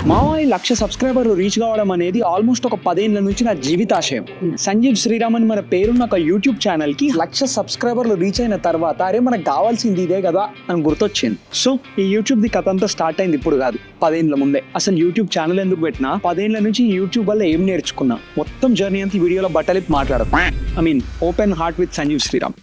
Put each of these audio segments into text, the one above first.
మా 1,00,000 సబ్స్క్రైబర్లు రీచ్ కావడం అనేది ఆల్మోస్ట్ ఒక 10 ఏళ్ల నుంచి నా జీవితాశయం. సంజీవ్ శ్రీరామ్ అని మన పేరున్న ఒక యూట్యూబ్ ఛానల్ కి 1,00,000 సబ్స్క్రైబర్లు రీచ్ అయిన తర్వాత అరే మనకు కావాల్సింది ఇదే కదా అని గుర్తొచ్చింది. సో ఈ యూట్యూబ్ ది కథ అంతా స్టార్ట్ అయింది ఇప్పుడు కాదు, 10 ఏళ్ల ముందే. అసలు యూట్యూబ్ ఛానల్ ఎందుకు పెట్టినా, 10 ఏళ్ల నుంచి యూట్యూబ్ వల్ల ఏం నేర్చుకున్నా, మొత్తం జర్నీ అంతా ఈ వీడియోలో బట్టలిప్పి మాట్లాడదు. Open heart with Sanjeev Sriram.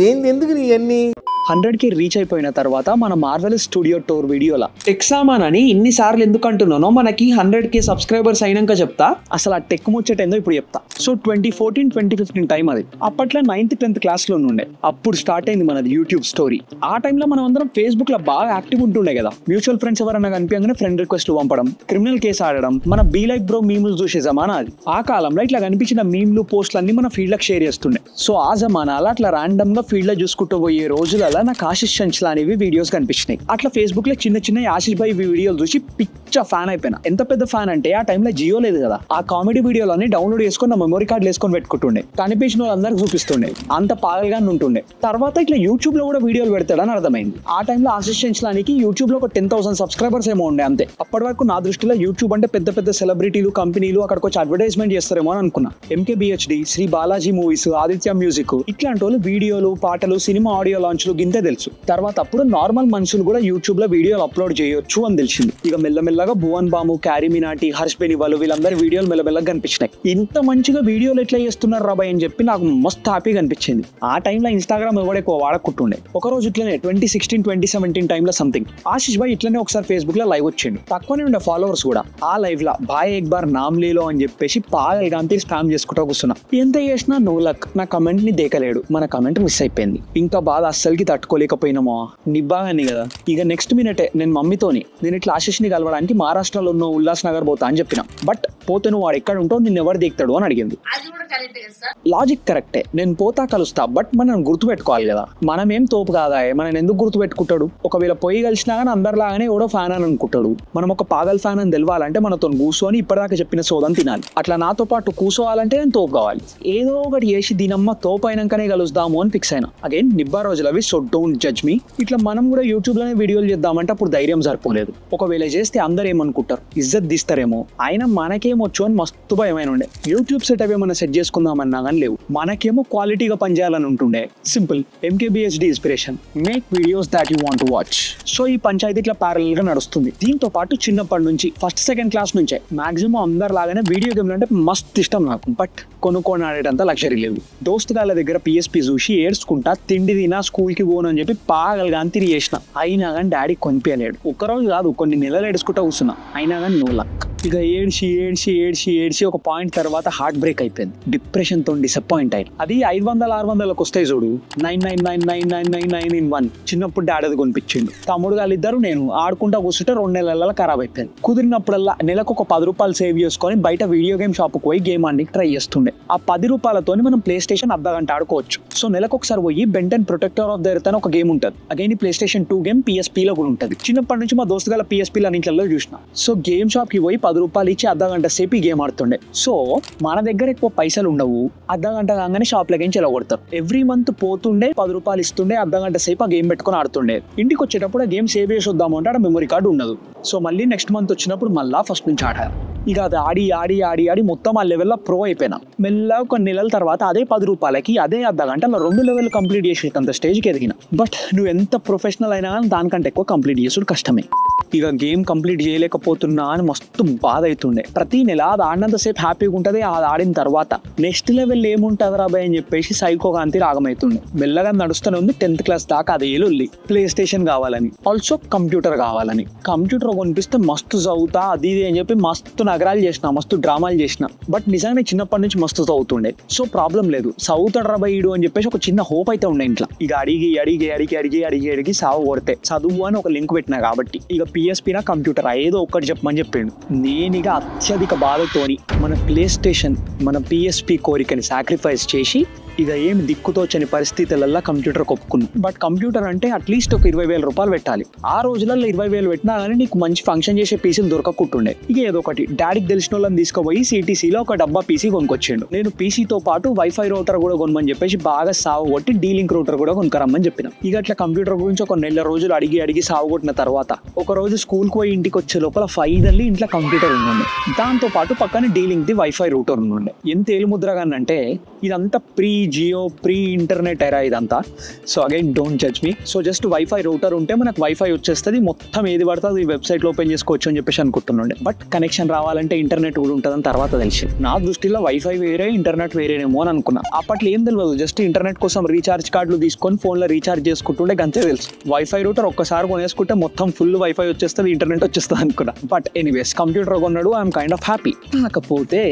ఏంది ఎందుకు ఇవన్నీ 100K రీచ్ అయిపోయిన తర్వాత మన మార్వెల్ స్టూడియో టూర్ వీడియోలా టెక్ సామాన్ అని ఇన్నిసార్లు ఎందుకు అంటున్నానో మనకి 100K సబ్స్క్రైబర్స్ అయినాక చెప్తా. అసలు ఆ టెక్ ముచ్చట ఏందో ఇప్పుడు చెప్తా. సో 2014-2015 టైం అది. అప్పట్లో 9th-10th క్లాస్లో ఉండే. అప్పుడు స్టార్ట్ అయింది మనది యూట్యూబ్ స్టోరీ. ఆ టైంలో మనం అందరం ఫేస్బుక్ లో బాగా యాక్టివ్ ఉంటుండే కదా. మ్యూచువల్ ఫ్రెండ్స్ ఎవరైనా కనిపించగానే ఫ్రెండ్ రిక్వెస్ట్లు పంపడం, క్రిమినల్ కేసు ఆడడం, మన బీ లైక్ బ్రో మీమ్లు చూసే జమానా అది. ఆ కాలంలో ఇట్లా కనిపించిన మీమ్లు పోస్టులు అన్ని మన ఫీల్డ్ లకు షేర్ చేస్తుండే. సో ఆ జమానాలో అట్లా ర్యాండమ్ గా ఫీల్డ్ లో చూసుకుంటూ పోయే రోజులలో నాకు ఆశిష్ చంచల్ అనేవి వీడియోస్ కనిపించినాయి. అట్లా ఫేస్బుక్ లో చిన్న ఆశిష్ భాయ్ వీడియోలు చూసి పిచ్చ ఫ్యాన్ అయిపోయినా. ఎంత పెద్ద ఫ్యాన్ అంటే ఆ టైంలో జియో లేదు కదా. ఆ కామెడీ వీడియోలన్నీ డౌన్లోడ్ చేసుకుని నా మెమరీ కార్డులు వేసుకొని పెట్టుకుంటుండే. కనిపించిన వాళ్ళందరికి చూపిస్తుండే. అంత పాగలుగా ఉంటుండే. తర్వాత ఇట్లా యూట్యూబ్ లో కూడా వీడియోలు పెడతాడని అర్థమైంది. ఆ టైంలో ఆశిష్ చంచలానికి యూట్యూబ్ లో ఒక 10,000 సబ్స్క్రైబర్స్ ఏమో ఉండే అంతే. అప్పటి వరకు నా దృష్టిలో యూట్యూబ్ అంటే పెద్ద పెద్ద సెలబ్రిటీలు, కంపెనీలు అక్కడికి వచ్చి అడ్వర్టైజ్మెంట్ చేస్తారేమో అని అనుకున్నా. MKBHD, Sri Balaji movies, Aditya music ఇట్లాంటి వాళ్ళు వీడియోలు, పాటలు, సినిమా ఆడియో లాంచ్లు గింతే తెలుసు. తర్వాత అప్పుడు నార్మల్ మనుషులు కూడా యూట్యూబ్ లో వీడియోలు అప్లోడ్ చేయొచ్చు అని తెలిసింది. ఇక మెల్లమెల్లగా భువన్ బాము, క్యారీ మినాటి, హర్ష్ బెనివాలు వీళ్ళందరి వీడియోలు మెల్లమెల్లగా కనిపించినాయి. ఇంత మంచిగా వీడియోలు ఎట్లా చేస్తున్నారు రాబాయ్ అని చెప్పి నాకు మస్తు హ్యాపీగా అనిపించింది. ఆ టైంలో ఇన్స్టాగ్రామ్ ఎవడ ఎక్కువ వాడకుంటుండే. ఒక రోజు ఇట్లనే 2016-2017 టైంలో సంథింగ్ ఆశిష్ భాయ్ ఇట్లనే ఒకసారి ఫేస్బుక్ లో లైవ్ వచ్చిండు. తక్కువనే ఉండే ఫాలోవర్స్ కూడా. ఆ లైవ్ లా భాయ్ ఎక్ బార్ నామ్ లేలో అని చెప్పేసి పాగల్గా అంతే స్పామ్ చేసుకుంటూ కూర్చున్నా. ఎంత చేసినా నో లక్. నా కమెంట్ ని దేకలేడు. మన కమెంట్ మిస్ అయిపోయింది. ఇంకా బాధ అస్సలకి తట్టుకోలేకపోయినామో నిబ్బాగాని కదా. ఇక నెక్స్ట్ మినిటే నేను మమ్మీతోని నేను ఇట్లా ఆశిష్ని కలవడానికి మహారాష్ట్రలో ఉన్న ఉల్లాస్ నగర్ పోతా అని చెప్పిన. బట్ పోతే నువ్వు వాడు ఎక్కడ ఉంటావు, నిన్ను ఎవరు దిగుతాడు అని అడిగింది. లాజిక్ కరెక్టే, నేను పోతా కలుస్తా. బట్ మనం గుర్తు పెట్టుకోవాలి కదా, మనమేం తోపు కాదా, మనం ఎందుకు గుర్తు పెట్టుకుంటాడు. ఒకవేళ పోయి కలిసినా కానీ అందరిలాగానే ఎవడో ఫ్యాన్ అని అనుకుంటాడు. మనం ఒక పాగల్ ఫ్యాన్ అని తెలవాలంటే మనతో కూర్చొని ఇప్పటిదాకా చెప్పిన సోదని తినాలి. అట్లా నాతో పాటు కూర్చోవాలంటే నేను తోపు కావాలి. ఏదో ఒకటి చేసి దీనమ్మ తోపు అయినాకనే కలుస్తాము అని ఫిక్స్ అయినా. అగైన్ నిబ్బా రోజులు అవి. So don't judge me. ఇట్లా మనం కూడా యూట్యూబ్ లోనే వీడియోలు చేద్దామంటే అప్పుడు ధైర్యం సరిపోలేదు. ఒకవేళ చేస్తే అందరు ఏమనుకుంటారు, ఇజ్జత్ తీస్తారేమో. అయినా మనకేమొచ్చు అని మస్తు భయమైన ఉండే. యూట్యూబ్ సెటప్ ఏమన్నా సెట్ చేసుకుందామన్నా కానీ లేవు. మనకేమో క్వాలిటీగా పనిచేయాలని ఉంటుండే. Simple MKBHD inspiration, make videos that you want to watch. So ఈ పంచాయతీ ఇట్లా ప్యారల్ గా నడుస్తుంది. దీంతో పాటు చిన్నప్పటి నుంచి 1st-2nd క్లాస్ నుంచే మాక్సిమం అందరు లాగానే వీడియో గేమ్లు అంటే మస్తు ఇష్టం నాకు. బట్ కొనుక్కొని ఆడేటంత లగ్జరీ లేవు. దోస్తుగాళ్ళ దగ్గర PSP చూసి ఏడ్చుకుంటా తిండి తినా స్కూల్కి పోను అని చెప్పి పాగలుగా తిరిగి చేసిన. అయినా కానీ డాడీ కొనిపించలేడు. ఒక్కరోజు కాదు కొన్ని నెలలు ఏడుచుకుంటా కూర్చున్నా. అయినా కానీ నో లక్. ఇక ఏడ్చి ఒక పాయింట్ తర్వాత హార్ట్ బ్రేక్ అయిపోయింది. డిప్రెషన్ తో డిసప్పాయింట్ అయ్యి. అది 500-600లకు వస్తాయి చూడు, 999999 in 1. చిన్నప్పుడు డాడీ అది కొనిపించిండు. తమ్ముడు వాళ్ళిద్దరు నేను ఆడుకుంటా కూర్చుంటే 2 నెలల ఖరాబ్ అయిపోయింది. కుదిరినప్పుడల్లా నెలకు ఒక 10 రూపాయలు సేవ్ చేసుకొని బయట వీడియో గేమ్ షాప్కి పోయి గేమ్ ఆడి ట్రై చేస్తుండే. ఆ 10 రూపాయలతో మనం PlayStation అర్ధగంట ఆడుకోవచ్చు. సో నెలకు ఒకసారి పోయి Ben Ten protector of the earth అని ఒక గేమ్ ఉంటుంది. అగైన్ ఈ PlayStation 2 గేమ్ PSP లో కూడా ఉంటుంది. చిన్నప్పటి నుంచి మా దోస్తు గల PSP లో ఇంట్లో చూసిన. సో గేమ్ షాప్ కి పోయి 10 రూపాయలు ఇచ్చి అర్ధగంట సేపు ఈ గేమ్ ఆడుతుండే. సో మన దగ్గర ఎక్కువ పైసలు ఉండవు. అర్ధగంట కాగానే షాప్ లకి చెలగొడతారు. ఎవ్రీ మంత్ పోతుండే 10 రూపాయలు ఇస్తుండే, అర్ధగంట సేపు ఆ గేమ్ పెట్టుకుని ఆడుతుండే. ఇంటికి వచ్చేటప్పుడు ఆ గేమ్ సేవ్ చేసి వద్దాము అంటే ఆ మెమరీ కార్డు ఉండదు. సో మళ్ళీ నెక్స్ట్ మంత్ వచ్చినప్పుడు మళ్ళీ ఫస్ట్ నుంచి ఆడాలి. ఇక అది ఆడి మొత్తం ఆ లెవెల్లో ప్రో అయిపోయినా. మెల్లగా కొన్ని నెలల తర్వాత అదే 10 రూపాయలకి అదే అర్ధగంటలో 2 లెవెల్ కంప్లీట్ చేసేంత స్టేజ్కి ఎదిగిన. బట్ నువ్వు ఎంత ప్రొఫెషనల్ అయినా కానీ దానికంటే ఎక్కువ కంప్లీట్ చేసుడు కష్టమే. ఇక గేమ్ కంప్లీట్ చేయలేకపోతున్నా అని మస్తు బాధ అవుతుండే. ప్రతి నెల అది ఆడినంతసేపు హ్యాపీగా ఉంటుంది. అది ఆడిన తర్వాత నెక్స్ట్ లెవెల్ ఏముంటుంది రాబాయ్ అని చెప్పేసి సైకోగా అంతే రాగమవుతుండే. మెల్లగా నడుస్తూనే ఉంది 10th క్లాస్ దాకా. అదే వెళ్ళి PlayStation కావాలని, ఆల్సో కంప్యూటర్ కావాలని. కంప్యూటర్ కొనిపిస్తే మస్తు చదువుతా అది ఇది అని చెప్పి మస్తు నగరాలు చేసిన, మస్తు డ్రామాలు చేసిన. బట్ నిజంగానే చిన్నప్పటి నుంచి మస్తు చదువుతుండే. సో ప్రాబ్లం లేదు, చదువుతాడు రాబాయ్ ఈడు అని చెప్పేసి ఒక చిన్న హోప్ అయితే ఉండే ఇంట్లో. ఇక అడిగి సాగు కొడితే చదువు అని ఒక లింక్ పెట్టినా కాబట్టి ఇక PSP నా కంప్యూటర్ ఏదో ఒక్కటి చెప్పమని చెప్పిండు. నేను ఇక అత్యధిక బాధతోని మన PlayStation మన PSP కోరికని సాక్రిఫైస్ చేసి ఇక ఏం దిక్కుతోచని పరిస్థితులలో కంప్యూటర్ కొప్పుకున్నాను. బట్ కంప్యూటర్ అంటే అట్లీస్ట్ ఒక 20,000 రూపాయలు పెట్టాలి. ఆ రోజులలో 20,000 పెట్టినా కానీ నీకు మంచి ఫంక్షన్ చేసే పీసీలు దొరకకుంటుండే. ఇక ఏదో ఒకటి డాడీకి తెలిసిన వాళ్ళని తీసుకుపోయి సిటీసీలో ఒక డబ్బా పీసీ కొనుక్కొచ్చిండు. నేను పీసీతో పాటు వైఫై రౌటర్ కూడా కొనమని చెప్పేసి బాగా సాగు కొట్టి డీలింక్ రౌటర్ కూడా కొనుక్కరమ్మని చెప్పిన. ఇక అట్లా కంప్యూటర్ గురించి ఒక నెల రోజులు అడిగి సాగు కొట్టిన తర్వాత ఒక రోజు స్కూల్కి పోయి ఇంటికి వచ్చే లోపల ఫైనల్లీ ఇంట్లో కంప్యూటర్ ఉండే. దాంతో పాటు పక్కన డీలింక్ ది వైఫై రూటర్ ఉండే. ఎంత ఏలుముద్రగానంటే ఇదంతా ప్రీ జియో ప్రీ ఇంటర్నెట్ ఎరా ఇదంతా. So again don't judge me. So just wifi router ఉంటే మనకు వైఫై వచ్చేస్తుంది, మొత్తం ఏది పడుతుంది ఈ వెబ్సైట్లో ఓపెన్ చేసుకోవచ్చు అని చెప్పేసి అనుకుంటుండే. బట్ కనెక్షన్ రావాలంటే ఇంటర్నెట్ కూడా ఉంటుందని తర్వాత తెలిసి నా దృష్టిలో వైఫై వేరే ఇంటర్నెట్ వేరేనేమో అని అనుకున్నా. అప్పట్లో ఏం తెలియదు, జస్ట్ ఇంటర్నెట్ కోసం రీఛార్జ్ కార్డులు తీసుకొని ఫోన్లో రీఛార్జ్ చేసుకుంటుండే, అంతే తెలుసు. వైఫై రూటర్ ఒక్కసారి కొనేసుకుంటే మొత్తం ఫుల్ వైఫై వచ్చేస్తుంది, ఇంటర్నెట్ వచ్చేస్తుంది అనుకున్నా. బట్ ఎనీవేస్ కంప్యూటర్ కొన్నాడు, ఐఎమ్ కైండ్ ఆఫ్ హ్యాపీ. కాకపోతే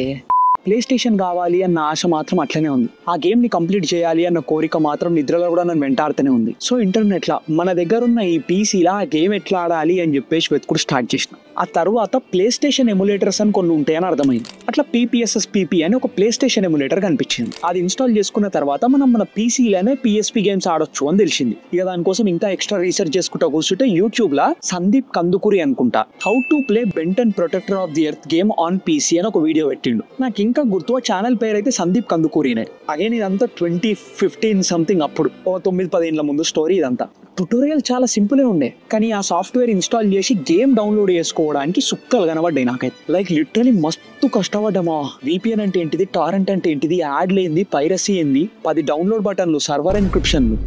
ప్లే స్టేషన్ కావాలి అన్న ఆశ మాత్రం అట్లనే ఉంది. ఆ గేమ్ ని కంప్లీట్ చేయాలి అన్న కోరిక మాత్రం నిద్రలో కూడా నన్ను వెంటాడుతూనే ఉంది. సో ఇంటర్నెట్ లా మన దగ్గర ఉన్న ఈ పీసీలా ఆ గేమ్ ఎట్లా ఆడాలి అని చెప్పేసి వెతుకుడు స్టార్ట్ చేసిన. ఆ తర్వాత ప్లే స్టేషన్ ఎమ్యులేటర్స్ అని కొన్ని ఉంటాయని అర్థమైంది. అట్లా PPSSPP అని ఒక ప్లే స్టేషన్ ఎమ్యులేటర్ కనిపించింది. అది ఇన్స్టాల్ చేసుకున్న తర్వాత మనం మన పీసీలోనే PSP గేమ్స్ ఆడొచ్చు అని తెలిసింది. ఇక దానికోసం ఇంకా ఎక్స్ట్రా రీసెర్చ్ చేసుకుంటా కూర్చుంటే యూట్యూబ్ లా సందీప్ కందుకూరి అనుకుంటా how to play Ben ten protector of the earth game on PC అని ఒక వీడియో పెట్టిండు. నాకు ఇంకా గుర్తు ఛానల్ పేరు అయితే సందీప్ కందుకూరినే. అగైన్ ఇదంతా 2015 సంథింగ్, అప్పుడు 9-10 ఏళ్ల ముందు స్టోరీ ఇదంతా. ట్యుటోరియల్ చాలా సింపుల్ ఉండే, కానీ ఆ సాఫ్ట్వేర్ ఇన్స్టాల్ చేసి గేమ్ డౌన్లోడ్ చేసుకోవడానికి సుక్కలు కనబడ్డాయి నాకైతే. లైక్ లిటరలీ మస్తు కష్టపడ్డామా. VPN అంటే ఏంటిది, టారెంట్ అంటే ఏంటిది, యాడ్లు ఏంది, పైరసీ ఏంది, 10 డౌన్లోడ్ బటన్లు, సర్వర్ ఎన్క్రిప్షన్లు,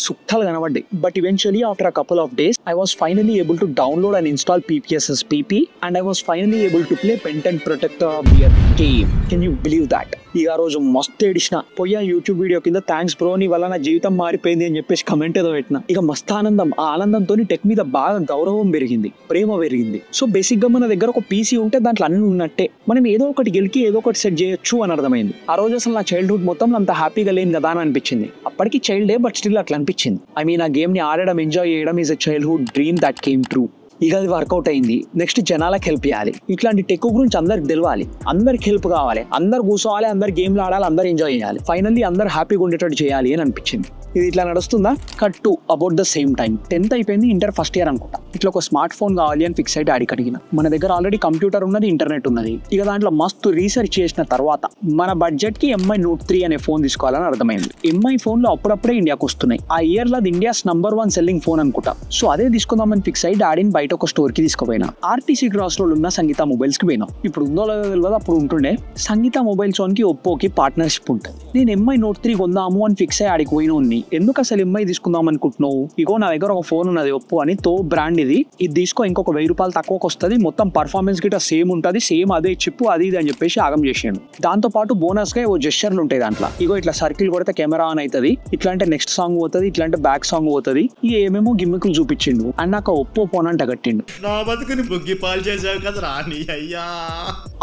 సుక్కలు కనబడ్డాయి. But eventually after a couple of days I was finally able to download and install PPSSPP and I was finally able to play Ben ten protector of the earth game. Can you believe that? ఇక ఆ రోజు మస్తు ఏడిసిన. పోయా YouTube video కింద thanks bro, నీ వల్ల నా జీవితం మారిపోయింది అని చెప్పేసి కమెంట్ ఏదో పెట్టిన. ఇక మస్తు ఆనందం. ఆ ఆనందంతో టెక్ మీద బాగా గౌరవం పెరిగింది, ప్రేమ పెరిగింది. సో బేసిక్ గా మన దగ్గర ఒక పీసీ ఉంటే దాంట్లో అన్ని ఉన్నట్టే, మనం ఏదో ఒకటి గెలికి ఏదో ఒకటి సెట్ చేయొచ్చు అని అర్థమైంది. ఆ రోజు అసలు నా చైల్డ్హుడ్ మొత్తం అంత హ్యాపీగా లేని కదా అని అనిపించింది. అప్పటికి చైల్డే, బట్ స్టిల్ అట్లా అనిపించింది. ఐ మీన్ ఆ గేమ్ ని ఆడడం, ఎంజాయ్ చేయడం is a childhood dream that came true. ఇక అది వర్కౌట్ అయింది. నెక్స్ట్ జనాలకు హెల్ప్ చేయాలి. ఇట్లాంటి టెక్ గురించి అందరికి తెలియాలి, అందరికి హెల్ప్ కావాలి, అందరు కూర్చోవాలి, అందరు గేమ్లు ఆడాలి, అందరు ఎంజాయ్ చేయాలి. ఫైనల్లీ అందరు హ్యాపీగా ఉండేటట్టు చేయాలి అని అనిపించింది. ఇది ఇట్లా నడుస్తుందా? Cut to about the same time 10th అయిపోయింది, ఇంటర్ ఫస్ట్ ఇయర్ అనుకుంటా. ఇట్లా ఒక స్మార్ట్ ఫోన్ కావాలి అని ఫిక్స్ అయితే ఆడికి అడిగిన. మన దగ్గర ఆల్రెడీ కంప్యూటర్ ఉన్నది, ఇంటర్నెట్ ఉన్నది. ఇక దాంట్లో మస్తు రీసెర్చ్ చేసిన తర్వాత మన బడ్జెట్ కి MI Note 3 అనే ఫోన్ తీసుకోవాలని అర్థమైంది. MI ఫోన్ లో అప్పుడప్పుడే ఇండియాకి వస్తున్నాయి. ఆ ఇయర్ లో అది ఇండియాస్ #1 సెల్లింగ్ ఫోన్ అనుకుంటా. సో అదే తీసుకుందామని ఫిక్స్ అయ్యి డాడీని బయట ఒక స్టోర్ కి తీసుకుపోయినా. RTC క్రాస్ రోడ్ ఉన్న సంగీత మొబైల్స్ కి పోయినా. ఇప్పుడు ఉందో లేదో తెలియదు, అప్పుడు ఉంటుండే. సంగీత మొబైల్స్ కి ఒప్పోకి పార్ట్నర్షిప్ ఉంటుంది. నేను MI Note 3 కొందాము అని ఫిక్స్ అయ్యి ఆడికి పోయిన ఉంది. ఎందుకు అసలు MI తీసుకుందాం అనుకుంటున్నావు? ఇగో నా దగ్గర ఒక ఫోన్ ఉన్నది, ఒప్పో అని, తో బ్రాండ్ ఇది తీసుకో, ఇంకొక 1000 రూపాయలు తక్కువకి వస్తుంది, మొత్తం పర్ఫార్మెన్స్ గిట్ట సేమ్ ఉంటుంది, సేమ్ అదే చిప్పు, అది ఇది అని చెప్పేసి ఆగం చేసాడు. దాంతో పాటు బోనస్ గా జెస్చర్లు ఉంటాయి దాంట్లో. ఇగో ఇట్లా సర్కిల్ కొడితే కెమెరా ఆన్ అవుతుంది, ఇట్లా అంటే నెక్స్ట్ సాంగ్ పోతుంది, ఇట్లా అంటే బ్యాక్ సాంగ్ పోతుంది. ఇక ఏమేమో గిమ్మికులు చూపించిండు అండ్ నాకు ఒప్పో ఫోన్ అంటే గట్టిండు.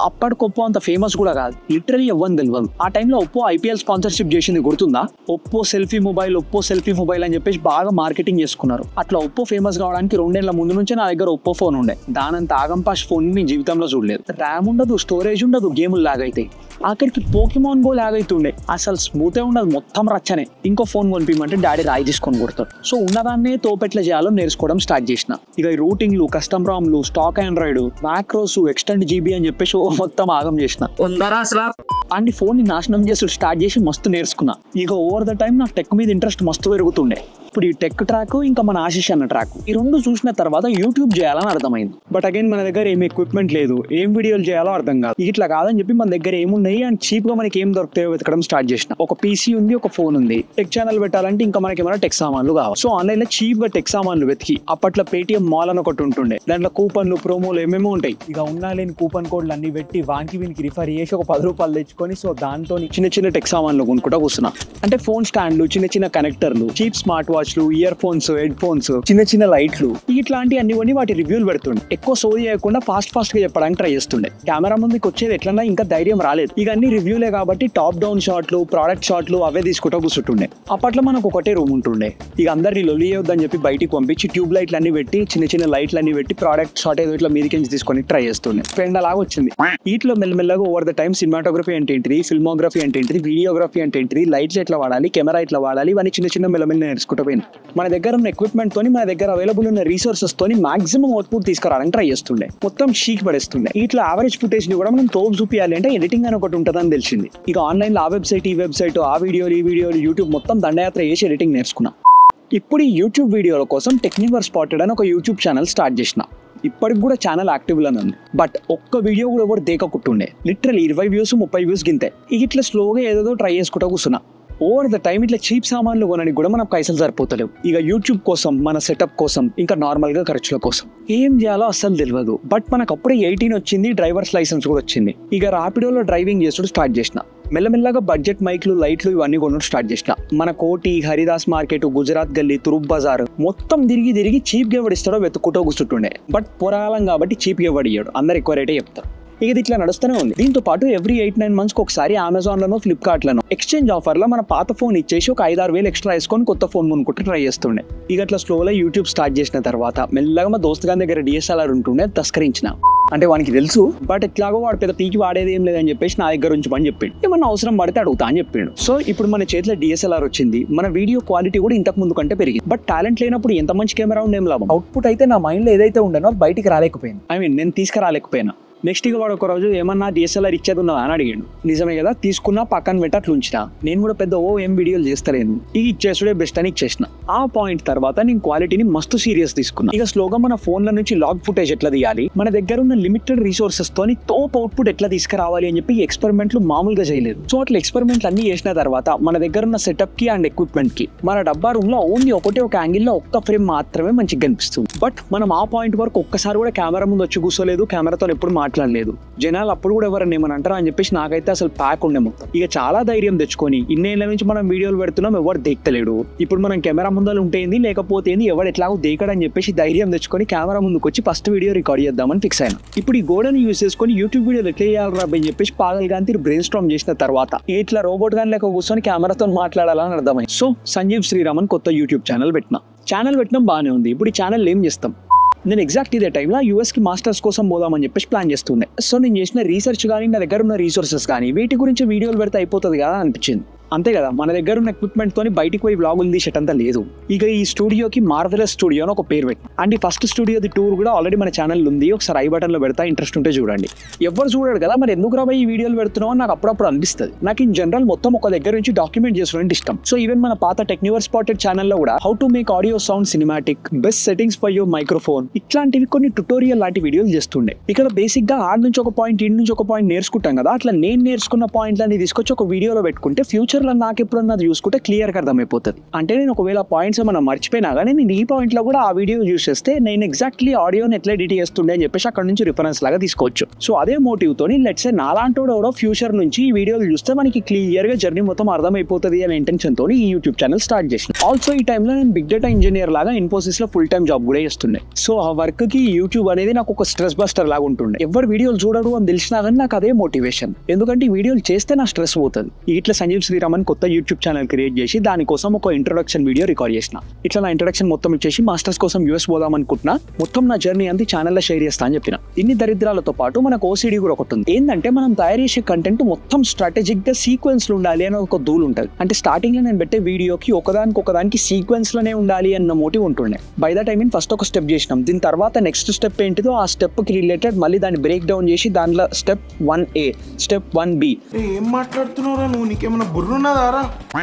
అప్పటికొప్పో అంత ఫేమస్ కూడా కాదు, లిటరలీ ఎవ్వని తెలియదు. ఆ టైంలో ఒప్పో IPL స్పాన్సర్షిప్ చేసింది గుర్తుందా? ఒప్పో సెల్ఫీ మొబైల్ అని చెప్పేసి బాగా మార్కెటింగ్ చేసుకున్నారు. అట్లా ఒప్పో ఫేమస్ కావడానికి 2 ఏళ్ల ముందు నుంచే నా దగ్గర ఒప్పో ఫోన్ ఉండే. దానంత ఆగంపాష్ ఫోన్ ని జీవితంలో చూడలేదు. ర్యామ్ ఉండదు, స్టోరేజ్ ఉండదు, గేములు లాగ్ అవుతాయి. ఆఖరికి పోకిమాన్ గో లాగ్ అవుతుండే. అసలు స్మూతే ఉండదు, మొత్తం రచ్చనే. ఇంకో ఫోన్ కొనిపిమంటే డాడీ రాయి తీసుకొని కొడతాడు. సో ఉన్నదాన్నే తోపెట్ల చేయాలో నేర్చుకోవడం స్టార్ట్ చేసిన. ఇక ఈ రూటింగ్లు, కస్టమ్ రామ్లు, stock Android, macros, extend GB అని చెప్పేసి మొత్తం ఆగం చేసిన. అండ్ ఫోన్ ని నాశనం చేసి స్టార్ట్ చేసి మస్తు నేర్చుకున్నా. ఇక ఓవర్ ద టైం నాకు టెక్ మీద ఇంట్రెస్ట్ మస్తు పెరుగుతుండే. ఇప్పుడు ఈ టెక్ ట్రాక్ ఇంకా మన ఆశిష్ అన్న ట్రాక్, ఈ రెండు చూసిన తర్వాత యూట్యూబ్ చేయాలని అర్థమైంది. బట్ అగైన్ మన దగ్గర ఏం ఎక్విప్మెంట్ లేదు, ఏం వీడియోలు చేయాలో అర్థం కాదు. ఇట్లా కాదని చెప్పి మన దగ్గర ఏమున్నాయి అండ్ చీప్ గా మనకి ఏం దొరుకుతాయో వెతకడం స్టార్ట్ చేసిన. ఒక PC ఉంది, ఒక ఫోన్ ఉంది. టెక్ ఛానల్ పెట్టాలంటే ఇంకా మనకి ఏమైనా టెక్ సామాన్లు కావాలి. సో ఆన్లైన్ లో చీప్ గా టెక్ సామాన్లు వెతికి, అప్పట్లో Paytm మాల్ అని ఒకటి ఉంటుండే, దాంట్లో కూపన్లు, ప్రోమోలు ఏమేమో ఉంటాయి. ఇక ఉన్నా లేని కూపన్ కోడ్లు అన్ని పెట్టి వానికి వీనికి రిఫర్ చేసి ఒక 10 రూపాయలు తెచ్చుకొని, సో దాంతో చిన్న చిన్న టెక్ సామాన్లు కొనుక్కుంటా కూర్చున్నా. అంటే ఫోన్ స్టాండ్లు, చిన్న చిన్న కనెక్టర్లు, చీప్ స్మార్ట్ వాచ్ వాచ్లు, ఇయర్ ఫోన్స్, హెడ్ ఫోన్స్, చిన్న చిన్న లైట్లు, ఇట్లాంటి అన్ని కొన్ని వాటి రివ్యూలు పెడుతుండే. ఎక్కువ సోది చేయకుండా ఫాస్ట్ గా చెప్పడానికి ట్రై చేస్తుండే. కెమెరా ముందుకు వచ్చేది ఎట్లన్నా ఇంకా ధైర్యం రాలేదు. ఇక అన్ని రివ్యూలే కాబట్టి టాప్ డౌన్ షాట్లు, ప్రోడక్ట్ షాట్లు అవే తీసుకుంటూ కూర్చుంటుండే. అప్పట్లో మనకు ఒకటే రూమ్ ఉంటుండే. ఇక అందరినీ లొల్లి చేయొద్దని చెప్పి బయటికి పంపించి ట్యూబ్ లైట్లు అన్ని పెట్టి, చిన్న చిన్న లైట్లు అన్ని పెట్టి ప్రోడక్ట్ షాట్ ఏదో ఇట్లా మీదికి తీసుకొని ట్రై చేస్తుండే. ఫ్రెండ్ అలాగా వచ్చింది. వీటిలో మెల్లమెల్లగా ఓవర్ ద టైమ్ సినిమాటోగ్రఫీ అంటే ఏంటిది, ఫిల్మోగ్రఫీ అంటే ఏంటిది, వీడియోగ్రఫీ అంటే ఏంటిది, లైట్స్ ఎట్లా వాడాలి, కెమెరా ఎట్లా వాడాలి, ఇవన్నీ చిన్న చిన్న మెల్లమెల్ల నేర్చుకుంటూ పోయింది. మన దగ్గర ఉన్న ఎక్విప్మెంట్ తోని, మన దగ్గర అవైలబుల్ ఉన్న రిసోర్సెస్ తోని మాక్సిమం అవుట్పుట్ తీసుకురావడానికి ట్రై చేస్తుండే. మొత్తం షీక్ పడేస్తుండే. ఇట్లా యావరేజ్ ఫుటేజ్ ని కూడా మనం తోపు చూపించాలి అంటే ఎడిటింగ్ అని ఒకటి ఉంటుందని తెలిసింది. ఇక ఆన్లైన్ లో ఆ వెబ్సైట్, ఈ వెబ్సైట్, ఆ వీడియోలు, ఈ వీడియోలు, యూట్యూబ్ మొత్తం దండయాత్ర చేసి ఎడిటింగ్ నేర్చుకున్నా. ఇప్పుడు ఈ యూట్యూబ్ వీడియోల కోసం టెక్నివర్ స్పాటెడ్ అని ఒక యూట్యూబ్ ఛానల్ స్టార్ట్ చేసిన. ఇప్పటికి కూడా ఛానల్ యాక్టివ్ లోనే ఉంది. బట్ ఒక్క వీడియో కూడా ఎవరు దేకకుంటుండే. లిటరల్ 20 వ్యూస్ 30 వ్యూస్ గింతే. ఇట్లా స్లోగా ఏదో ట్రై చేసుకుంటూ కూర్చున్నా. ఓవర్ ద టైం ఇట్లా చీప్ సామాన్లు కొనడానికి కూడా మనకు పైసలు సరిపోతలేవు. ఇక యూట్యూబ్ కోసం, మన సెటప్ కోసం, ఇంకా నార్మల్ గా ఖర్చుల కోసం ఏం చేయాలో అస్సలు తెలియదు. బట్ మనకు అప్పుడే 18 వచ్చింది, డ్రైవర్స్ లైసెన్స్ కూడా వచ్చింది. ఇక రాపిడోలో డ్రైవింగ్ చేసుడు స్టార్ట్ చేసిన. మెల్లమెల్లగా బడ్జెట్ మైక్లు, లైట్లు ఇవన్నీ కొనడం స్టార్ట్ చేసిన. మన కోటి, హరిదాస్ మార్కెట్, గుజరాత్ గల్లీ, తురుప్ బజార్ మొత్తం తిరిగి చీప్ గా ఎవడిస్తాడో వెతుక్కుంటూ కూర్చుంటుండే. బట్ పొరాలం కాబట్టి చీప్ గా ఎవడియ్యాడు, అందరు ఎక్కువ రేటే చెప్తారు. ఇక ఇది ఇట్లా నడుస్తూనే ఉంది. దీంతో పాటు ఎవ్రీ 8-9 మంత్స్కి ఒకసారి అమెజాన్ లోనో, ఫ్లిప్కార్ట్ లోనో ఎక్స్చేంజ్ ఆఫర్ లో మన పాత ఫోన్ ఇచ్చేసి ఒక 5-6 వేలు ఎక్స్ట్రా వేసుకొని కొత్త ఫోన్ కొనుక్కుంటూ ట్రై చేస్తుండే. ఇక అట్లా స్లోగా యూట్యూబ్ స్టార్ట్ చేసిన తర్వాత మెల్లగా మా దోస్తు గారి దగ్గర DSLR ఉంటుండే, తస్కరించిన. అంటే వానికి తెలుసు, బట్ ఎట్లాగో వాడు పెద్ద పీకి వాడేది ఏం లేదని చెప్పేసి నా దగ్గర ఉంచి పని చెప్పిండు. ఏమన్నా అవసరం పడితే అడుగుతా అని చెప్పిండు. సో ఇప్పుడు మన చేతిలో DSLR వచ్చింది. మన వీడియో క్వాలిటీ కూడా ఇంతకు ముందు కంటే పెరిగింది. బట్ టాలెంట్ లేనప్పుడు ఎంత మంచి కెమెరా ఉండేం లాభం. అవుట్పుట్ అయితే నా మైండ్ లో ఏదైతే ఉండనో బయటికి రాలేకపోయింది. నేను తీసుకురాలేకపోయినా. నెక్స్ట్ ఇక వాడు ఒక రోజు ఏమన్నా DSLR ఇచ్చేది ఉన్నదా అని అడిగాడు. నిజమే కదా, తీసుకున్నా, పక్కన పెట్టి అట్లా ఉంచిన. నేను కూడా పెద్ద ఏం వీడియోలు చేస్తలేను, ఇక ఇచ్చేసుడే బెస్ట్ అని ఇచ్చేసిన. ఆ పాయింట్ తర్వాత నేను క్వాలిటీని మస్తు సీరియస్ తీసుకున్నా. ఇక స్లోగా మన ఫోన్ల నుంచి లాగ్ ఫుటేజ్ ఎట్లా తీయాలి, మన దగ్గర ఉన్న లిమిటెడ్ రిసోర్సెస్ తోని తోప్ అవుట్పుట్ ఎట్లా తీసుకురావాలి అని చెప్పి ఎక్స్పెరిమెంట్లు మామూలుగా చేయలేదు. సో అట్లా ఎక్స్పెరిమెంట్లు అన్ని చేసిన తర్వాత మన దగ్గర ఉన్న సెటప్ కి అండ్ ఎక్విప్మెంట్ కి మన డబ్బా రూమ్ లో ఓన్లీ ఒక యాంగిల్ లో ఒక్క ఫ్రేమ్ మాత్రమే మంచిగా కనిపిస్తుంది. బట్ మనం ఆ పాయింట్ వరకు ఒక్కసారి కూడా కెమెరా ముందు వచ్చి కూర్చోలేదు, కెమెరాతో ఎప్పుడు మాట్లాడలేదు. జనాలు అప్పుడు కూడా ఎవరైనా ఏమని అంటారా అని చెప్పేసి నాకైతే అసలు ప్యాక్ ఉండే మొత్తం. ఇక చాలా ధైర్యం తెచ్చుకొని ఇన్నేళ్ల నుంచి మనం వీడియోలు పెడుతున్నాం, ఎవరు దేకలేడు. ఇప్పుడు మనం కెమెరా ముందర ఉంటేంది లేకపోతే ఎవడు ఎట్లాగో దేకడని చెప్పేసి ధైర్యం తెచ్చుకొని కెమెరా ముందుకు వచ్చి ఫస్ట్ వీడియో రికార్డ్ చేద్దామని ఫిక్స్ అయినా. ఇప్పుడు ఈ గోడని యూజ్ చేసుకొని యూట్యూబ్ వీడియోలు ఎట్లా చేయాలి రా అని చెప్పేసి పాగల్ గాంతి బ్రెయిన్ స్టార్మ్ చేసిన తర్వాత ఇట్లా రోబోట్ గాని లేక కూర్చొని కెమెరాతో మాట్లాడాలని అర్థమైంది. సో సంజీవ్ శ్రీరామన్ కొత్త యూట్యూబ్ ఛానల్ పెట్టినాం బాగానే ఉంది. ఇప్పుడు ఈ ఛానల్ ఏం చేస్తాం, నేను ఎగ్జాక్ట్ ఇదే టైంలో యూఎస్కి మాస్టర్స్ కోసం పోదామని చెప్పేసి ప్లాన్ చేస్తుండే. సో నేను చేసిన రీసెర్చ్ కానీ, నా దగ్గర ఉన్న రిసోర్సెస్ కానీ, వీటి గురించి వీడియోలు పెడితే అయిపోతుంది కదా అనిపించింది. అంతే కదా, మన దగ్గర ఉన్న ఎక్విప్మెంట్ తోని బయటికి పోయి వ్లాగులు తీసేటంతా లేదు. ఇక ఈ స్టూడియోకి మార్వెలస్ స్టూడియో అని ఒక పేరు పెట్టి, అండ్ ఈ ఫస్ట్ స్టూడియోది టూర్ కూడా ఆల్రెడీ మన ఛానల్ ఉంది, ఒకసారి ఐ బటన్ లో పెడతా, ఇంట్రెస్ట్ ఉంటే చూడండి. ఎవరు చూడడు కదా, మరి ఎందుకు రాబోయే ఈ వీడియోలు పెడుతున్నావు అని నాకు అప్పుడప్పుడు అనిపిస్తుంది. నాకు ఇన్ జనరల్ మొత్తం ఒక దగ్గర నుంచి డాక్యుమెంట్ చేసుకోవడం ఇష్టం. సో ఈవెన్ మన పాత టెక్నివర్ స్పాటెడ్ ఛానల్లో కూడా how to make audio sound cinematic, best settings for your microphone, ఇట్లాంటివి కొన్ని ట్యుటోరియల్ లాంటి వీడియోలు చేస్తుండే. ఇక్కడ బేసిక్ గా ఆడ నుంచి ఒక పాయింట్, ఇన్ నుంచి ఒక పాయింట్ నేర్చుకుంటాం కదా, అట్లా నేను నేర్చుకున్న పాయింట్లని తీసుకొచ్చి ఒక వీడియోలో పెట్టుకుంటే ఫ్యూచర్ లో నాకు ఎప్పుడన్నా చూసుకుంటే క్లియర్ గా అర్థమైపోతుంది. అంటే నేను ఒకవేళ పాయింట్స్ మనం మర్చిపోయినా కానీ నేను ఈ పాయింట్ లో కూడా ఆ వీడియో యూస్ చేస్తే నేను ఎగ్జాక్ట్లీ ఆడియోని ఎట్లా ఎడిట్ చేస్తుండే అని చెప్పేసి అక్కడ నుంచి రిఫరెన్స్ లాగా తీసుకోవచ్చు. సో అదే మోటివ్ తోని లెట్స్ సే నాలాంటోడు ఎవడో ఫ్యూచర్ నుంచి ఈ వీడియోలు చూస్తే మనకి క్లియర్ గా జర్నీ మొత్తం అర్థమైపోతుంది అనే ఇంటెన్షన్ తోని ఈ యూట్యూబ్ ఛానల్ స్టార్ట్ చేసిన. ఆల్సో ఈ టైంలో నేను బిగ్ డేటా ఇంజనీర్ లాగా ఇన్ఫోసిస్ లో ఫుల్ టైమ్ జాబ్ కూడా చేస్తుండే. సో ఆ వర్క్ కి యూట్యూబ్ అనేది నాకు ఒక స్ట్రెస్ బస్టర్ లాగా ఉంటుండే. ఎవరు వీడియోలు చూడరు అని తెలిసినా కానీ నాకు అదే మోటివేషన్, ఎందుకంటే ఈ వీడియోలు చేస్తే నా స్ట్రెస్ పోతుంది. ఇట్లా సంజీవ్ శ్రీరామన్ కొత్త యూట్యూబ్ ఛానల్ క్రియేట్ చేసి దానికోసం ఒక ఇంట్రొడక్షన్ వీడియో రికార్డ్ చేసిన. ఇట్లా నా ఇంట్రొడక్షన్ మొత్తం ఇచ్చేసి మాస్టర్స్ కోసం యూఎస్ పోదాం అనుకుంటున్నా, మొత్తం నా జర్నీ అంతా ఛానల్లో షేర్ చేస్తా అని చెప్పిన. ఇన్ని దరిద్రాలతో పాటు మనకు ఓసిడి కూడా ఒకటి ఉంది. ఏంటంటే మనం తయారు చేసే కంటెంట్ మొత్తం స్ట్రాటజిక్ గా సీక్వెన్స్ లో ఉండాలి అని ఒక దూల్ ఉంటుంది. అంటే స్టార్టింగ్ లో నేను పెట్టే వీడియోకి ఒకదానికి సీక్వెన్స్ లోనే ఉండాలి అన్న మోటివ్ ఉంటుండే. బై ద టైమ్ ఫస్ట్ ఒక స్టెప్ చేసినాం, దీని తర్వాత నెక్స్ట్ స్టెప్ ఏంటిదో ఆ స్టెప్ కి రిలేటెడ్ మళ్ళీ దాన్ని బ్రేక్ డౌన్ చేసి దాంట్లో స్టెప్ 1A, స్టెప్ 1B. ఏం మాట్లాడుతున్నారా నువ్వు, నీకేమైనా బుర్రున్నదారా?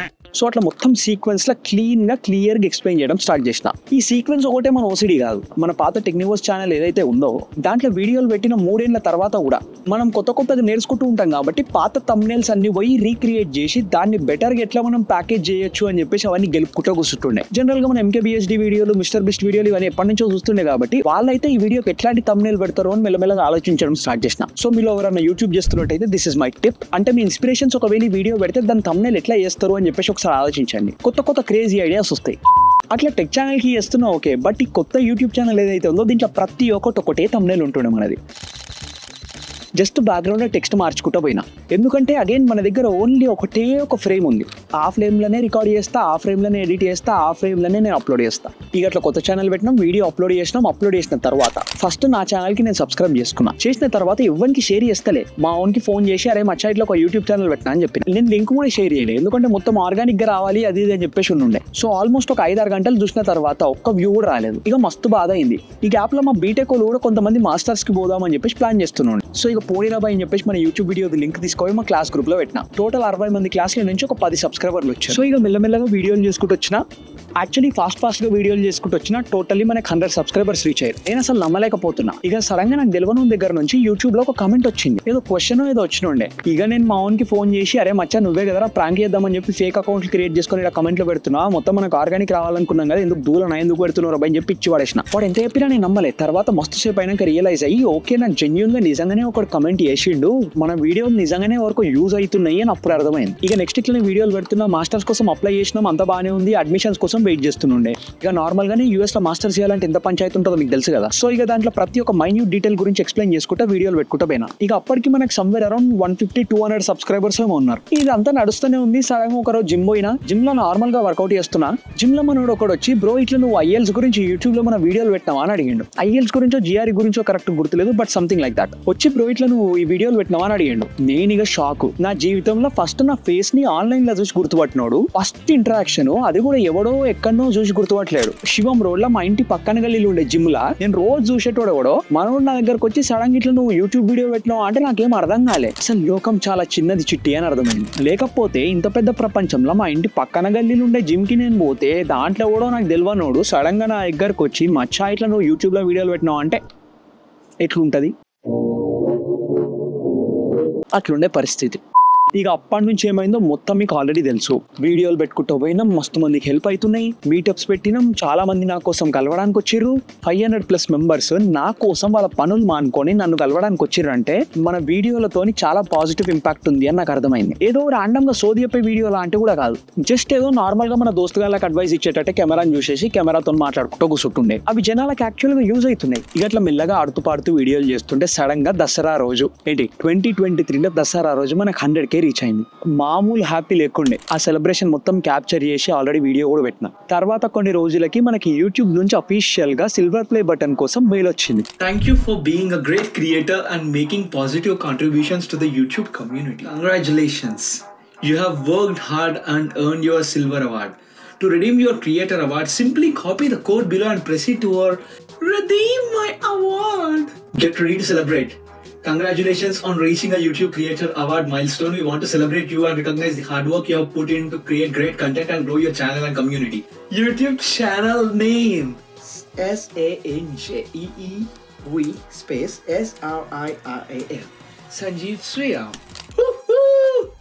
సో అట్లా మొత్తం సీక్వెన్స్ లో క్లియర్ గా ఎక్స్ప్లెయిన్ చేయడం స్టార్ట్ చేసిన. ఈ సీక్వెన్స్ ఒకటే మన ఓసిడి కాదు, మన పాత టెక్నివర్స్ ఛానల్ ఏదైతే ఉందో దాంట్లో వీడియోలు పెట్టిన 3 ఏళ్ల తర్వాత కూడా మనం కొత్తగా నేర్చుకుంటూ ఉంటాం కాబట్టి పాత థంబ్నెయిల్స్ అన్ని పోయి రీక్రియేట్ చేసి దాన్ని బెటర్ గా ఎట్లా మనం ప్యాకేజ్ చేయొచ్చు అని చెప్పేసి అవన్నీ గెలుపుకుంటూ కూర్చుంటుండే. జనరల్ గా మనం MKBHD వీడియోలు, మిస్టర్ బిస్ట్ వీడియోలు ఇవన్నీ ఎప్పటి నుంచో చూస్తుండే కాబట్టి వాళ్ళైతే ఈ వీడియోకి ఎట్లాంటి థంబ్నెయిల్ పెడతారో అని మెల్లమెల్లగా ఆలోచించడం స్టార్ట్ చేసిన. సో మీలో ఎవరైనా యూట్యూబ్ చేస్తున్నట్టయితే దిస్ ఇస్ మై టిప్. అంటే మీ ఇన్స్పిరేషన్స్ ఒకవేళ వీడియో పెడితే దాని థంబ్నెయిల్ ఎట్లా చేస్తారు అని చెప్పేసి ఒకసారి ఆలోచించండి. కొత్త క్రేజీ ఐడియాస్ వస్తాయి. అట్లా టెక్ ఛానల్కి చేస్తున్నా ఓకే, బట్ ఈ కొత్త యూట్యూబ్ ఛానల్ ఏదైతే ఉందో దీంట్లో ప్రతి ఒకటే thumbnail ఉంటుండే మనది. జస్ట్ బ్యాక్గ్రౌండ్లో టెక్స్ట్ మార్చుకుంటూ పోయినా, ఎందుకంటే అగైన్ మన దగ్గర ఓన్లీ ఒక ఫ్రేమ్ ఉంది. ఆ ఫ్రేమ్లోనే రికార్డ్ చేస్తా, ఆ ఫ్రేమ్లోనే ఎడిట్ చేస్తా, ఆ ఫ్రేమ్లోనే నేను అప్లోడ్ చేస్తా. ఇక అట్లా కొత్త ఛానల్ పెట్టినాం, వీడియో అప్లోడ్ చేసిన తర్వాత ఫస్ట్ నా ఛానల్కి నేను సబ్స్క్రైబ్ చేసిన తర్వాత ఎవరికి షేర్ చేస్తలే. మా ఓన్కి ఫోన్ చేసి అరే మచ్చా ఇట్లా ఒక యూట్యూబ్ ఛానల్ పెట్టినా అని చెప్పిన. నేను లింక్ కూడా షేర్ చేయలేదు, ఎందుకంటే మొత్తం ఆర్గానిక్గా రావాలి అది ఇది అని చెప్పేసి ఉండే. సో ఆల్మోస్ట్ ఒక 5-6 గంటలు చూసిన తర్వాత ఒక్క వ్యూ కూడా రాలేదు. ఇక మస్తు బాధ అయింది. ఈ గ్యాప్లో మా బీటెక్ వాళ్ళు కూడా కొంతమంది మాస్టర్స్కి పోదామని చెప్పేసి ప్లాన్ చేస్తున్నాడు. సో ఇక పోయిరాబాయ్ అని చెప్పేసి మన యూట్యూబ్ వీడియో లింక్ తీసుకొని మా క్లాస్ గ్రూప్ లో పెట్టిన. టోటల్ 60 మంది క్లాస్ల నుంచి ఒక 10 సబ్స్క్రైబర్లు వచ్చారు. సో ఇక మెల్లమెల్లగా వీడియోలు చేసుకుంటూ వచ్చిన, యాక్చువల్లీ ఫాస్ట్గా వీడియోలు చేసుకుంటూ వచ్చిన. టోటల్లీ మనకి 100 సబ్స్క్రైబర్స్ రీచ్ అయ్యారు. నేను అసలు నమ్మలేకపోతున్నా. ఇక సడన్గా నాకు తెలియని దగ్గర నుంచి యూట్యూబ్ లో ఒక కమెంట్ వచ్చింది, ఏదో క్వశ్చన్ ఏదో వచ్చినుండే. ఇక నేను మా ఓన్కి ఫోన్ చేసి అరే మచ్చా నువ్వే కదా ప్రాంక్ చేద్దామని చెప్పి ఫేక్ అకౌంట్లు క్రియేట్ చేసుకొని ఇలా కమెంట్లు పెడుతున్నా, మొత్తం మనకు ఆర్గానిక్ రావాలనుకున్నాం కదా, ఎందుకు దూరం ఎందుకు పెడుతున్నారు అని చెప్పి ఇచ్చి పడేసిన. వాడు ఎంత చెప్పినా నేను నమ్మలేదు. తర్వాత మస్తు సేపు అయినాక రియలైజ్ అయ్యి ఓకే నాకు జెన్యూన్ గా నిజంగానే ఒక కమెంట్ చేసిండు, మన వీడియో నిజంగానే వరకు యూజ్ అవుతున్నాయి అని అప్పుడు అర్థమైంది. ఇక నెక్స్ట్ ఇట్లా వీడియోలు పెడుతున్నా, మాస్టర్స్ కోసం అప్లై చేసినాం, అంత బాగానే ఉంది. అడ్మిషన్స్ కోసం వెయిట్ చేస్తుండే. ఇక నార్మల్ గానే యూఎస్ లో మాస్టర్స్ చేయాలంటే ఎంత పంచాయతీ ఉంటుందో మీకు తెలుసు కదా. సో ఇక దాంట్లో ప్రతి ఒక్క మైన్యూట్ డీటెయిల్ గురించి ఎక్స్ప్లెయిన్ చేసుకుంటా వీడియోలు పెట్టుకుంటా పోయినా. ఇక అప్పటికి మనకి సమ్వేర్ అరౌండ్ 150-200 సబ్స్క్రైబర్స్ ఏమో ఉన్నారు. ఇదంతా నడుస్తూనే ఉంది. సడన్గా ఒకరోజు జిమ్ పోయినా, జిమ్ లో నార్మల్ గా వర్కౌట్ చేస్తున్నా. జిమ్ లో మనోడు ఒకడు వచ్చి బ్రో ఇట్లా నువ్వు ఐఎల్స్ గురించి యూట్యూబ్ లో మన వీడియోలు పెట్టినావా అని అడిగిండు. ఐఎల్స్ గురించో జిఆర్ఈ గురించో కరెక్ట్ గుర్తులేదు, బట్ సంథింగ్ లైక్ దట్. వచ్చి బ్రో ఇట్లా నువ్వు ఈ వీడియోలు పెట్టినావా అని అడిగిండు. నేను ఇక షాక్. నా జీవితంలో ఫస్ట్ నా ఫేస్ ని ఆన్లైన్ లో చూసి గుర్తుపట్టినాడు. ఫస్ట్ ఇంటరాక్షన్ అది కూడా ఎవడో ఎక్కడో చూసి గుర్తుపట్టలేడు. శివం రోడ్ లో మా ఇంటి పక్కన గల్లీలు ఉండే జిమ్ లా నేను రోజు చూసేటోడు ఎవడో మనోడు నా దగ్గరకు వచ్చి సడన్ ఇట్లా నువ్వు యూట్యూబ్ వీడియో పెట్టినావు అంటే నాకేం అర్థం కాలే. అసలు లోకం చాలా చిన్నది చిట్టి అని అర్థమైంది. లేకపోతే ఇంత పెద్ద ప్రపంచంలో మా ఇంటి పక్కన గల్లీలు ఉండే జిమ్ కి నేను పోతే దాంట్లో కూడా నాకు తెలియనోడు సడన్ గా నా దగ్గరకు వచ్చి మచ్చా ఇట్లా నువ్వు యూట్యూబ్ లో వీడియోలు పెట్టినావు అంటే ఎట్లుంటది? అట్లుండే పరిస్థితి. ఇక అప్పటి నుంచి ఏమైందో మొత్తం మీకు ఆల్రెడీ తెలుసు. వీడియోలు పెట్టుకుంటూ పోయినాం, మస్తు మందికి హెల్ప్ అవుతున్నాయి. మీటప్స్ పెట్టినాం, చాలా మంది నా కోసం కలవడానికి వచ్చిర్రు. 500+ మెంబర్స్ నా కోసం వాళ్ళ పనులు మానుకొని నన్ను కలవడానికి వచ్చిర్రు అంటే మన వీడియోలతోని చాలా పాజిటివ్ ఇంపాక్ట్ ఉంది అని నాకు అర్థమైంది. ఏదో ర్యాండమ్ గా సోది చెప్పే వీడియో లాంటి కూడా కాదు, జస్ట్ ఏదో నార్మల్ గా మన దోస్తుగాళ్ళకి అడ్వైస్ ఇచ్చేటట్టే కెమెరాని చూసేసి కెమెరాతో మాట్లాడుకుంటూ కూర్చుంటుండే. అవి జనాలకు యాక్చువల్ గా యూజ్ అవుతున్నాయి. ఇక అట్లా మెల్లగా ఆడుతూ పాడుతూ వీడియోలు చేస్తుంటే సడన్ గా దసరా రోజు 2023లో దసరా రోజు మనకు 100K రీచ్ అయింది. మామూలు హ్యాపీ లేకుండే. ఆ సెలబ్రేషన్ మొత్తం క్యాప్చర్ చేసి ఆల్రెడీ వీడియో కూడా పెట్టిన. తర్వాత కొన్ని రోజులకి మనకి యూట్యూబ్ నుంచి అఫీషియల్ గా సిల్వర్ ప్లే బటన్ కోసం మెయిల్ వచ్చింది. Thank you for being a great creator and making positive contributions to the YouTube community. Congratulations. You have worked hard and earned your silver award. To redeem your creator award, simply copy the code below and proceed to redeem my award. Get ready to celebrate. Congratulations on reaching a YouTube Creator Award milestone. We want to celebrate you and recognize the hard work you have put in to create great content and grow your channel and community. YouTube channel name SANJEEV space SRIRAM. Sanjeev Sriram.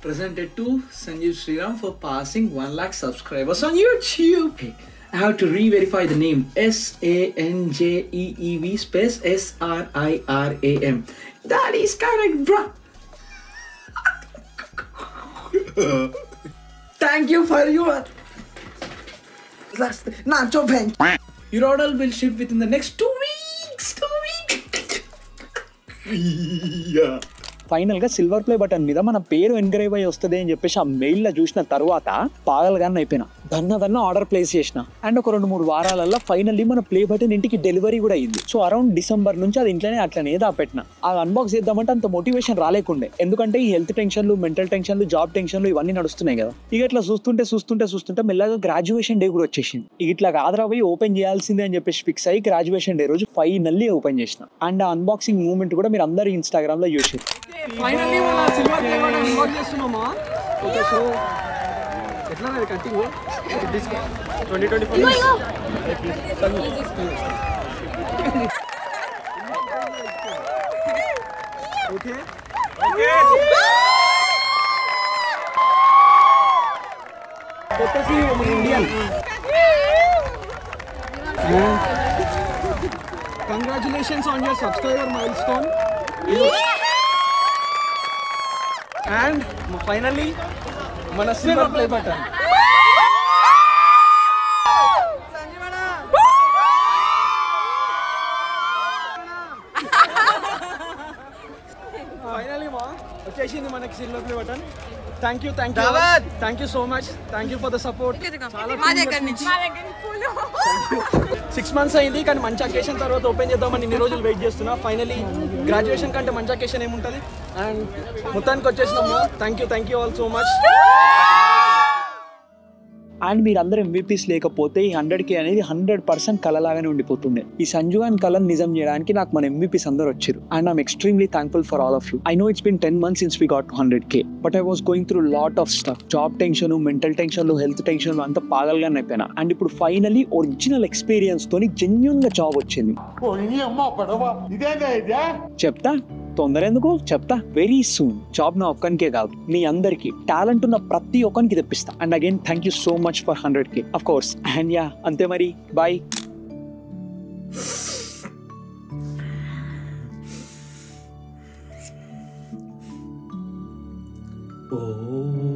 Presented to Sanjeev Sriram for passing 1 lakh subscribers on YouTube. Hey, I have to re-verify the name. SANJEEV space SRIRAM. That is correct, bro. Thank you for your last nacho bench. Your order will ship within the next 2 weeks. 2 weeks. Yeah. Final గా silver play button మీద మన పేరు engrave అయ్యి వస్తుంది అని చెప్పేసి ఆ mail లో చూసిన తర్వాత పాగలగానే అయిపోయినా. దన్న ఆర్డర్ ప్లేస్ చేసిన అండ్ ఒక 2-3 వారాలలో ఫైనల్లీ మన ప్లే బటన్ ఇంటికి డెలివరీ కూడా అయింది. సో అరౌండ్ డిసెంబర్ నుంచి అది ఇంట్లోనే అట్లనే దాపెట్టిన. అది అన్బాక్స్ చేద్దామంటే అంత మోటివేషన్ రాలేకుండే, ఎందుకంటే ఈ హెల్త్ టెన్షన్లు, మెంటల్ టెన్షన్లు, జాబ్ టెన్షన్లు ఇవన్నీ నడుస్తున్నాయి కదా. ఇక ఇట్లా చూస్తుంటే మెల్లగా గ్రాడ్యుయేషన్ డే కూడా వచ్చేసింది. ఇక ఇట్లా కాదరా పోయి ఓపెన్ చేయాల్సిందే అని చెప్పేసి ఫిక్స్ అయ్యి గ్రాడ్యుయేషన్ డే రోజు ఫైనల్లీ ఓపెన్ చేసిన. అండ్ ఆ అన్బాక్సింగ్ మూమెంట్ కూడా మీరు అందరూ ఇన్స్టాగ్రామ్ లో చూసారు. ఫైనల్లీ మన సిల్వర్ ప్లే బటన్ అన్లాక్ చేస్తున్నామా. ఓకే, సో ఎట్లా కంటిన్యూ 2024 ఓకే కొత్త సీఈఓ మన Indian. Congratulations on your subscriber milestone. And finally, మన silver play button. ఫైనలీ మా వచ్చేసింది మనకి silver play button. Thank you so much. Thank you for the support. 6 months అయింది కానీ మంచి అకేషన్ తర్వాత ఓపెన్ చేద్దామని ఇన్ని రోజులు వెయిట్ చేస్తున్నా. ఫైనలీ గ్రాడ్యుయేషన్ కంటే మంచి అకేషన్ ఏముంటుంది. అండ్ మొత్తానికి వచ్చేసినాము. Thank you all so much. And మీరందరూ ఎంవీపీస్ లేకపోతే ఈ 100K అనేది 100% కళలాగానే ఉండిపోతుండే. ఈ సంజు అండ్ కళను నిజం చేయడానికి నాకు మన ఎంవీపీస్ అందరూ వచ్చారు. And I'm extremely thankful for all of you. I know it's been 10 months since we got to 100K, but I was going through lot of stuff. Job tension, mental టెన్షన్లు, health టెన్షన్లు అంతా పాగలుగానే అయిపోయినా. అండ్ ఇప్పుడు finally original experience తోని genuine గా job వచ్చింది. చెప్తా తొందర ఎందుకు చెప్తా. వెరీ సూన్ జాబ్ నా ఒక్కనికే కాదు, మీ అందరికి టాలెంట్ ఉన్న ప్రతి ఒక్కరికి తెప్పిస్తా. And again thank you so much for 100K of course. And yeah అంతే మరి, బాయ్. Oh.